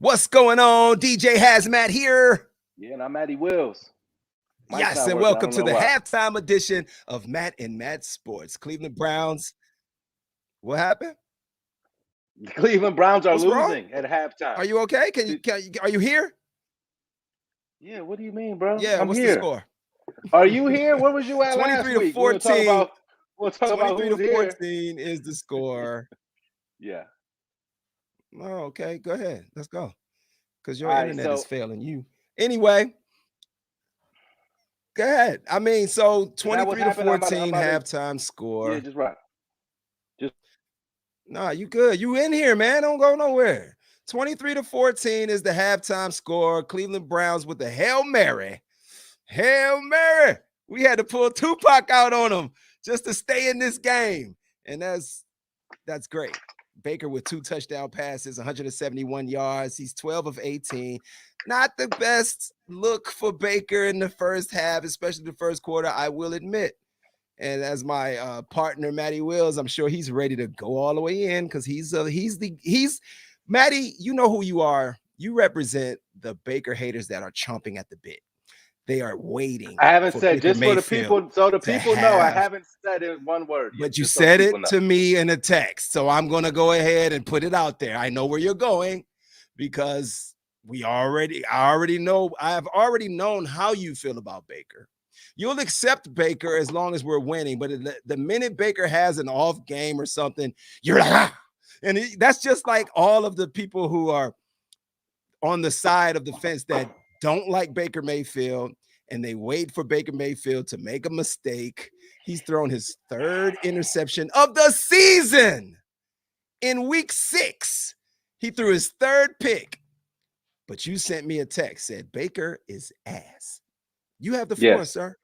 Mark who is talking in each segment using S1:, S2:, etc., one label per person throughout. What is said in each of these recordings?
S1: What's going on? DJ Hazmat here.
S2: Yeah, and I'm Matty Wills. Mike's
S1: Yes,
S2: not
S1: and
S2: working. I
S1: welcome
S2: don't
S1: to
S2: know
S1: the
S2: why.
S1: halftime edition of Matt and Matt Sports. Cleveland Browns. What happened?
S2: The Cleveland Browns are
S1: What's wrong?
S2: losing at halftime.
S1: Are you okay? Are you here?
S2: Yeah, what do you mean, bro?
S1: Yeah,
S2: I'm
S1: what's the
S2: here.
S1: score?
S2: Are you here? Where was you at last
S1: 23 to
S2: week? We'll talk
S1: 14.
S2: about who's here.
S1: 14 is the score.
S2: Yeah.
S1: Oh, okay. Go ahead. Let's go. Because your
S2: All right.
S1: internet is
S2: So
S1: failing you. Anyway, go ahead. I mean, so
S2: is that what's
S1: 23 to
S2: happening? I'm
S1: 14
S2: about to.
S1: halftime
S2: Yeah,
S1: score.
S2: just right. Just
S1: Nah, you good. You in here, man. Don't go nowhere. 23 to 14 is the halftime score. Cleveland Browns with the Hail Mary. Hail Mary. We had to pull Tupac out on them just to stay in this game. And that's great. Baker with 2 touchdown passes, 171 yards. He's 12 of 18. Not the best look for Baker in the first half, especially the first quarter, I will admit. And as my partner Matty Wills, I'm sure he's ready to go all the way in because he's Matty. You know who you are. You represent the Baker haters that are chomping at the bit. They are waiting.
S2: I haven't
S1: for
S2: said
S1: Baker
S2: just for the
S1: Mayfield
S2: people, so the
S1: to
S2: people know I
S1: have,
S2: haven't said it one word yet.
S1: but you
S2: Just so the
S1: said
S2: people
S1: it
S2: know.
S1: to me in a text, so I'm gonna go ahead and put it out there. I know where you're going because I already know. I've already known how you feel about Baker. You'll accept Baker as long as we're winning, but the minute Baker has an off game or something, you're like, ah! And that's just like all of the people who are on the side of the fence that don't like Baker Mayfield and they wait for Baker Mayfield to make a mistake. He's thrown his 3rd interception of the season in week 6. He threw his 3rd pick. But you sent me a text, said Baker is ass. You have the floor,
S2: Yes.
S1: sir.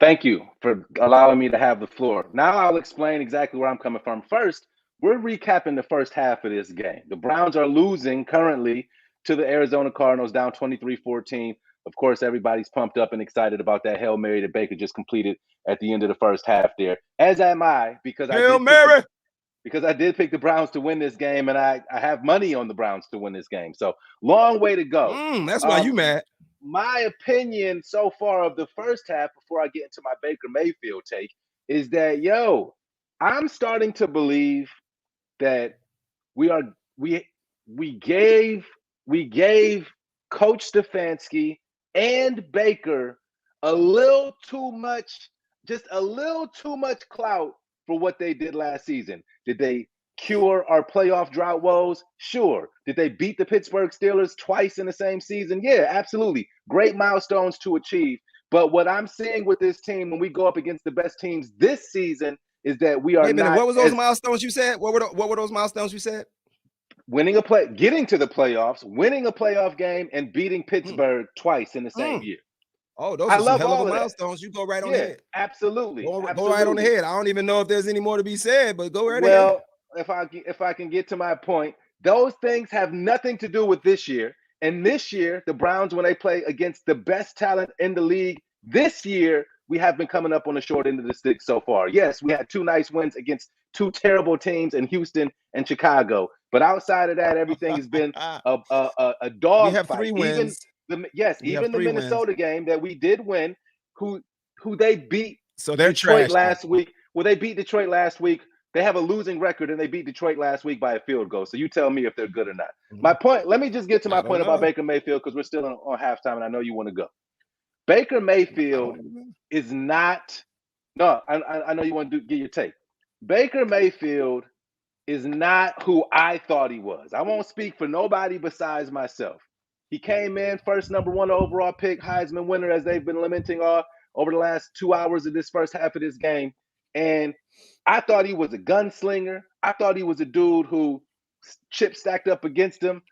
S2: Thank you for allowing me to have the floor. Now I'll explain exactly where I'm coming from. First, we're recapping the first half of this game. The Browns are losing currently to the Arizona Cardinals, down 23-14. Of course, everybody's pumped up and excited about that Hail Mary that Baker just completed at the end of the first half there. As am I, because
S1: Hail Mary.
S2: I did pick the Browns to win this game, and I have money on the Browns to win this game. So long way to go.
S1: That's why you mad.
S2: My opinion so far of the first half, before I get into my Baker Mayfield take, is that I'm starting to believe that we are we gave Coach Stefanski and Baker a little too much, just a little too much clout for what they did last season. Did they cure our playoff drought woes? Sure. Did they beat the Pittsburgh Steelers twice in the same season? Yeah, absolutely. Great milestones to achieve. But what I'm seeing with this team when we go up against the best teams this season is that we are
S1: Wait a minute.
S2: not.
S1: What was those milestones you said? What were those milestones you said?
S2: Getting to the playoffs, winning a playoff game, and beating Pittsburgh twice in the same year.
S1: Oh, those
S2: I
S1: are some
S2: love
S1: hell of
S2: all
S1: a
S2: of that.
S1: milestones. You go right on ahead.
S2: Absolutely.
S1: Go
S2: Absolutely.
S1: right on ahead. I don't even know if there's any more to be said, but go right ahead.
S2: Well, if I can get to my point, those things have nothing to do with this year. And this year, the Browns, when they play against the best talent in the league this year, we have been coming up on the short end of the stick so far. Yes, we had 2 nice wins against 2 terrible teams in Houston and Chicago. But outside of that, everything has been a dog
S1: we have
S2: fight.
S1: 3 wins.
S2: Even the Minnesota game that we did win, who they beat
S1: so they're
S2: Detroit
S1: trash
S2: last week. Well, they beat Detroit last week. They have a losing record, and they beat Detroit last week by a field goal. So you tell me if they're good or not. My point, let me just get to my point about Baker Mayfield because we're still on halftime, and I know you want to go. Baker Mayfield is not – no, I know you want to get your take. Baker Mayfield is not who I thought he was. I won't speak for nobody besides myself. He came in first number 1 overall pick, Heisman winner, as they've been lamenting over the last 2 hours of this first half of this game. And I thought he was a gunslinger. I thought he was a dude who chips stacked up against him,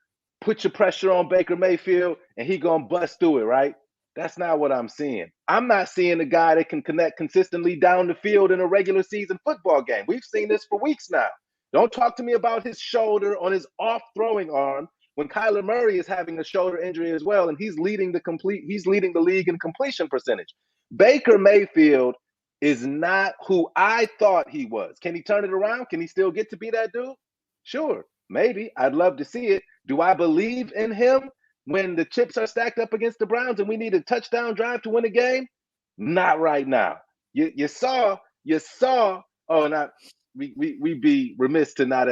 S2: put your pressure on Baker Mayfield, and he gonna bust through it, right? That's not what I'm seeing. I'm not seeing a guy that can connect consistently down the field in a regular season football game. We've seen this for weeks now. Don't talk to me about his shoulder on his off throwing arm when Kyler Murray is having a shoulder injury as well, and he's leading the league in completion percentage. Baker Mayfield is not who I thought he was. Can he turn it around? Can he still get to be that dude? Sure. Maybe. I'd love to see it. Do I believe in him when the chips are stacked up against the Browns and we need a touchdown drive to win a game? Not right now. You saw. Oh, not we'd be remiss to not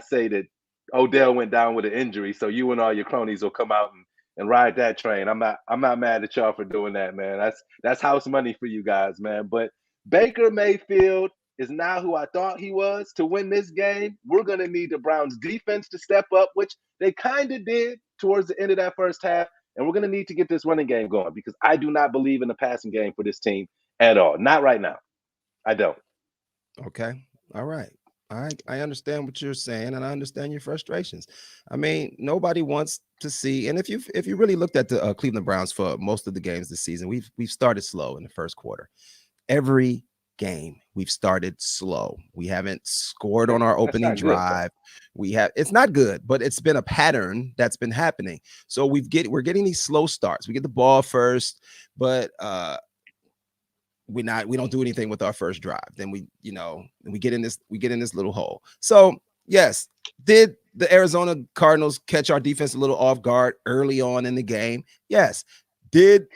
S2: say that Odell went down with an injury. So you and all your cronies will come out and ride that train. I'm not mad at y'all for doing that, man. That's house money for you guys, man. But Baker Mayfield is now who I thought he was to win this game. We're going to need the Browns defense to step up, which they kind of did towards the end of that first half. And we're going to need to get this running game going because I do not believe in the passing game for this team at all. Not right now. I don't.
S1: Okay. All right. I understand what you're saying, and I understand your frustrations. I mean, nobody wants to see. And if you really looked at the Cleveland Browns for most of the games this season, we've started slow in the first quarter. Every game we've started slow. We haven't scored on our opening drive. It's not good, but it's been a pattern that's been happening. So we're getting these slow starts. We get the ball first, but we don't do anything with our first drive. Then we get in this little hole. So yes, did the Arizona Cardinals catch our defense a little off guard early on in the game? Yes. Did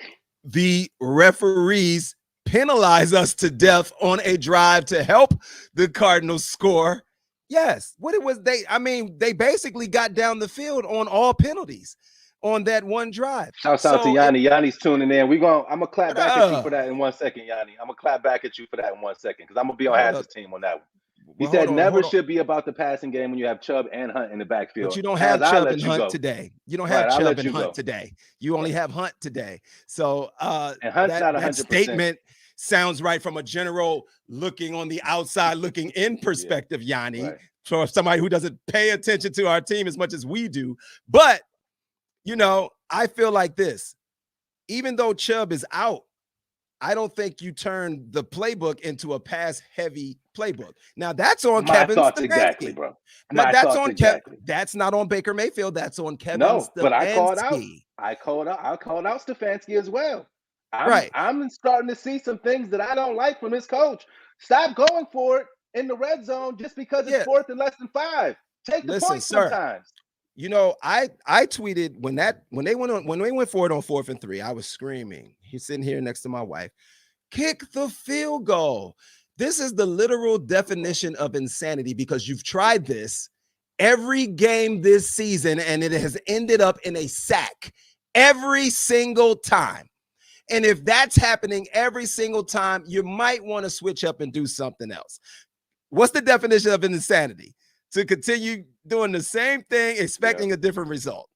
S1: the referees penalize us to death on a drive to help the Cardinals score? Yes. They basically got down the field on all penalties on that one drive.
S2: Shouts out to Yanni. Yanni's tuning in. I'm gonna clap back at you for that in 1 second, Yanni. I'm gonna clap back at you for that in 1 second because I'm gonna be on Hazard's team on that one. He said never should be about the passing game when you have Chubb and Hunt in the backfield.
S1: But you don't have Chubb and Hunt today. You don't have Chubb and Hunt today. You only have Hunt today. So
S2: and Hunt's not 100%.
S1: That statement sounds right from a general looking on the outside, looking in perspective, Yanni, for somebody who doesn't pay attention to our team as much as we do. But I feel like this, even though Chubb is out, I don't think you turn the playbook into a pass-heavy playbook. Now that's on Kevin Stefanski.
S2: Exactly, bro.
S1: That's on Kevin. That's not on Baker Mayfield. That's on Kevin Stefanski.
S2: But I called out Stefanski as well. I'm starting to see some things that I don't like from his coach. Stop going for it in the red zone just because it's fourth and less than 5. Take the points sometimes.
S1: I tweeted when they went for it on 4th and 3, I was screaming. He's sitting here next to my wife. Kick the field goal. This is the literal definition of insanity because you've tried this every game this season and it has ended up in a sack every single time. And if that's happening every single time, you might want to switch up and do something else. What's the definition of insanity? To continue doing the same thing, expecting a different result.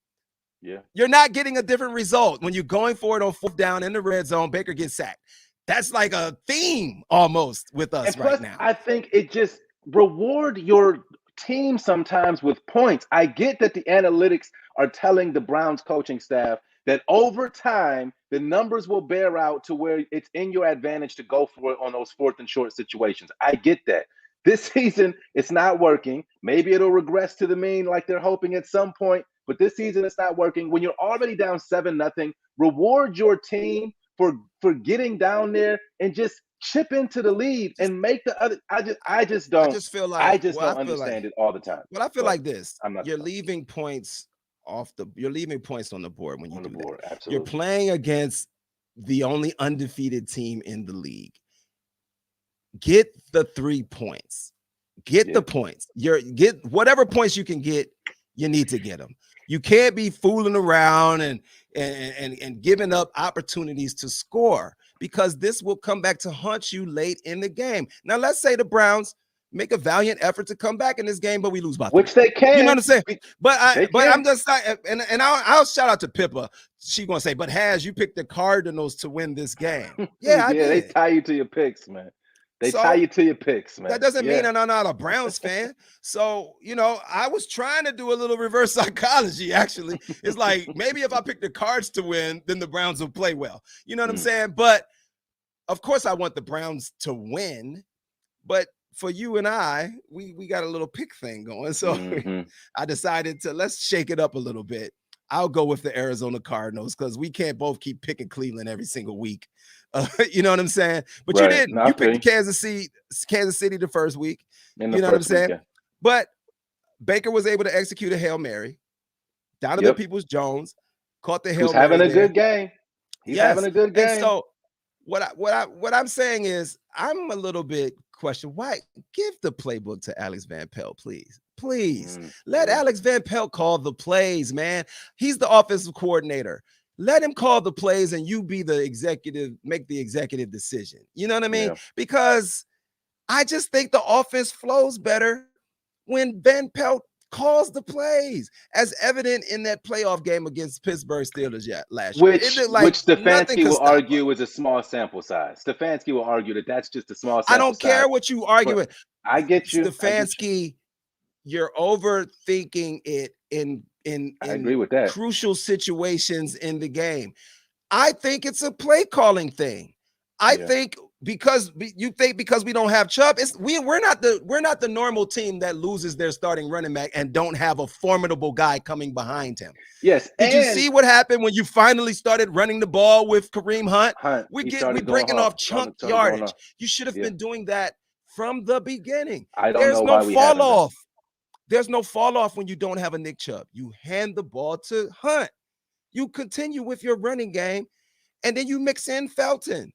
S2: Yeah.
S1: You're not getting a different result when you're going for it on 4th down in the red zone. Baker gets sacked. That's like a theme almost with us right now.
S2: I think it just reward your team sometimes with points. I get that the analytics are telling the Browns coaching staff that over time, the numbers will bear out to where it's in your advantage to go for it on those 4th and short situations. I get that. This season, it's not working. Maybe it'll regress to the mean like they're hoping at some point, but this season it's not working. When you're already down 7-0, reward your team for getting down there and just chip into the lead and make the other. I just don't understand it all the time.
S1: But I feel like this. You're leaving points on the board when you do that.
S2: Absolutely.
S1: You're playing against the only undefeated team in the league. Get the 3 points. Get the points. Get whatever points you can get. You need to get them. You can't be fooling around and giving up opportunities to score because this will come back to haunt you late in the game. Now, let's say the Browns make a valiant effort to come back in this game, but we lose by 3.
S2: Which they can.
S1: You know what I'm saying? But I'm just saying, and I'll shout out to Pippa. She's gonna say, "But you picked the Cardinals to win this game." Yeah, I did.
S2: They tie you to your picks, man. They tie you to your picks, man.
S1: That doesn't mean I'm not a Browns fan. So, I was trying to do a little reverse psychology, actually. It's like, maybe if I pick the Cards to win, then the Browns will play well. You know what I'm saying? But, of course, I want the Browns to win. But for you and I, we got a little pick thing going. So I decided let's shake it up a little bit. I'll go with the Arizona Cardinals because we can't both keep picking Cleveland every single week. You know what I'm saying? But you didn't. You picked Kansas City the first week. You know what I'm saying? But Baker was able to execute a Hail Mary. Donovan
S2: Yep.
S1: Peoples-Jones caught the
S2: Who's
S1: Hail
S2: having
S1: Mary
S2: a
S1: there.
S2: good game. He's having
S1: Yes.
S2: a good
S1: And
S2: game.
S1: so what I'm saying is I'm a little bit questioned. Why give the playbook to Alex Van Pelt, please? Please let
S2: Yeah.
S1: Alex Van Pelt call the plays, man. He's the offensive coordinator. Let him call the plays and you be the executive, make the executive decision. You know what I mean?
S2: Yeah.
S1: Because I just think the offense flows better when Van Pelt calls the plays, as evident in that playoff game against Pittsburgh Steelers last year. It
S2: Which
S1: looked like nothing
S2: Stefanski
S1: could
S2: will
S1: stop us.
S2: argue is a small sample size. Stefanski will argue that that's just a small
S1: I
S2: sample
S1: don't
S2: size.
S1: care what you
S2: But
S1: argue.
S2: I get you. I get you.
S1: Stefanski, you're overthinking it
S2: I agree
S1: in
S2: with that.
S1: crucial situations in the game. I think it's a play calling thing. I
S2: Yeah.
S1: think because you think because we don't have Chubb, we're not the normal team that loses their starting running back and don't have a formidable guy coming behind him.
S2: Yes.
S1: Did you
S2: And
S1: see what happened when you finally started running the ball with Kareem Hunt?
S2: Hunt,
S1: We
S2: he started going
S1: breaking
S2: off.
S1: off chunk
S2: Started going
S1: yardage.
S2: off.
S1: You should have
S2: Yeah.
S1: been doing that from the beginning.
S2: I don't
S1: There's
S2: know
S1: no
S2: why we
S1: fall
S2: haven't been.
S1: off. There's no fall off when you don't have a Nick Chubb. You hand the ball to Hunt. You continue with your running game, and then you mix in Felton,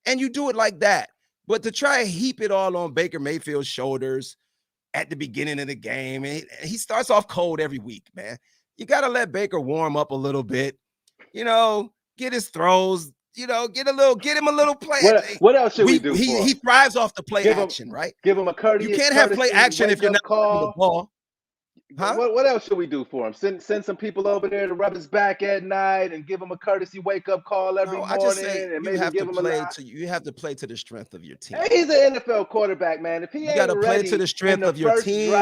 S1: and you do it like that. But to try and heap it all on Baker Mayfield's shoulders at the beginning of the game, and he starts off cold every week, man. You got to let Baker warm up a little bit, get his throws, get him a little play.
S2: What else should we do for him?
S1: He thrives off the play
S2: Give him
S1: action, right?
S2: give him a
S1: You can't have play
S2: courtesy
S1: action if
S2: wake
S1: you're
S2: up
S1: not running the
S2: call.
S1: ball. Huh?
S2: What else should we do for him? Send some people over there to rub his back at night and give him a courtesy wake up call every
S1: No, I just
S2: morning
S1: say
S2: and maybe give him
S1: you have to play to the strength of your team.
S2: Hey, he's an NFL quarterback, man. If he
S1: You got
S2: ain't
S1: to play to
S2: ready
S1: the strength of your team.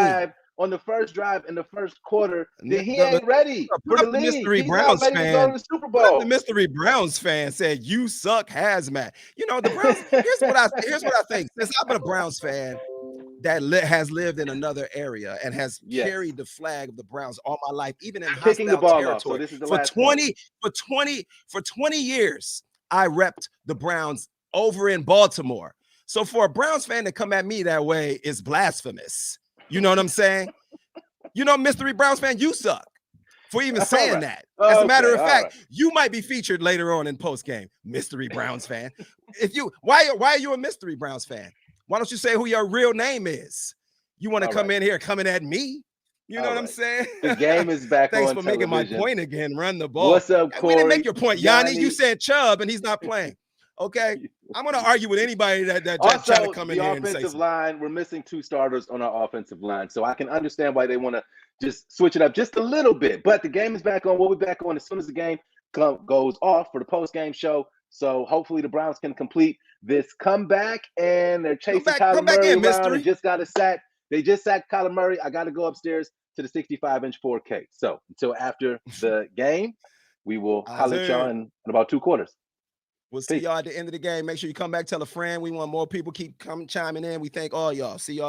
S2: on the first drive in the first quarter, then he
S1: The-
S2: ain't ready for
S1: Put
S2: the
S1: up the
S2: league.
S1: Mystery
S2: He's
S1: Browns
S2: not ready to go
S1: fan.
S2: to the Super
S1: Put up
S2: Bowl.
S1: the Mystery Browns fan said, "You suck, hazmat." The Browns. Here's what I think. Since I've been a Browns fan that has lived in another area and has
S2: Yes.
S1: carried the flag of the Browns all my life, even in
S2: They're kicking the
S1: hostile
S2: ball off. So
S1: territory.
S2: this is the
S1: For
S2: last point.
S1: 20 years, I repped the Browns over in Baltimore. So for a Browns fan to come at me that way is blasphemous. You know what I'm saying? Mystery Browns fan, you suck for even saying that. As a matter of fact, you might be featured later on in post game, Mystery Browns fan. Why are you a Mystery Browns fan? Why don't you say who your real name is? You want to come in here coming at me? You know what I'm saying?
S2: The game is back
S1: Thanks
S2: on
S1: for
S2: television.
S1: making my point again. Run the ball.
S2: What's up, Corey?
S1: We didn't make your point, Yanni.
S2: Yanni.
S1: You said Chubb and he's not playing. Okay, I'm going to argue with anybody that
S2: also,
S1: try to come in here and say
S2: offensive
S1: something.
S2: line, we're missing 2 starters on our offensive line. So I can understand why they want to just switch it up just a little bit. But the game is back on. We'll be back on as soon as the game goes off for the post-game show. So hopefully the Browns can complete this comeback. And they're chasing Kyler Murray around and just got a sack. They just sacked Kyler Murray. I got to go upstairs to the 65-inch 4K. So until after the game, we will holler at y'all in about 2 quarters.
S1: We'll see y'all at the end of the game. Make sure you come back, tell a friend. We want more people keep chiming in. We thank all y'all. See y'all.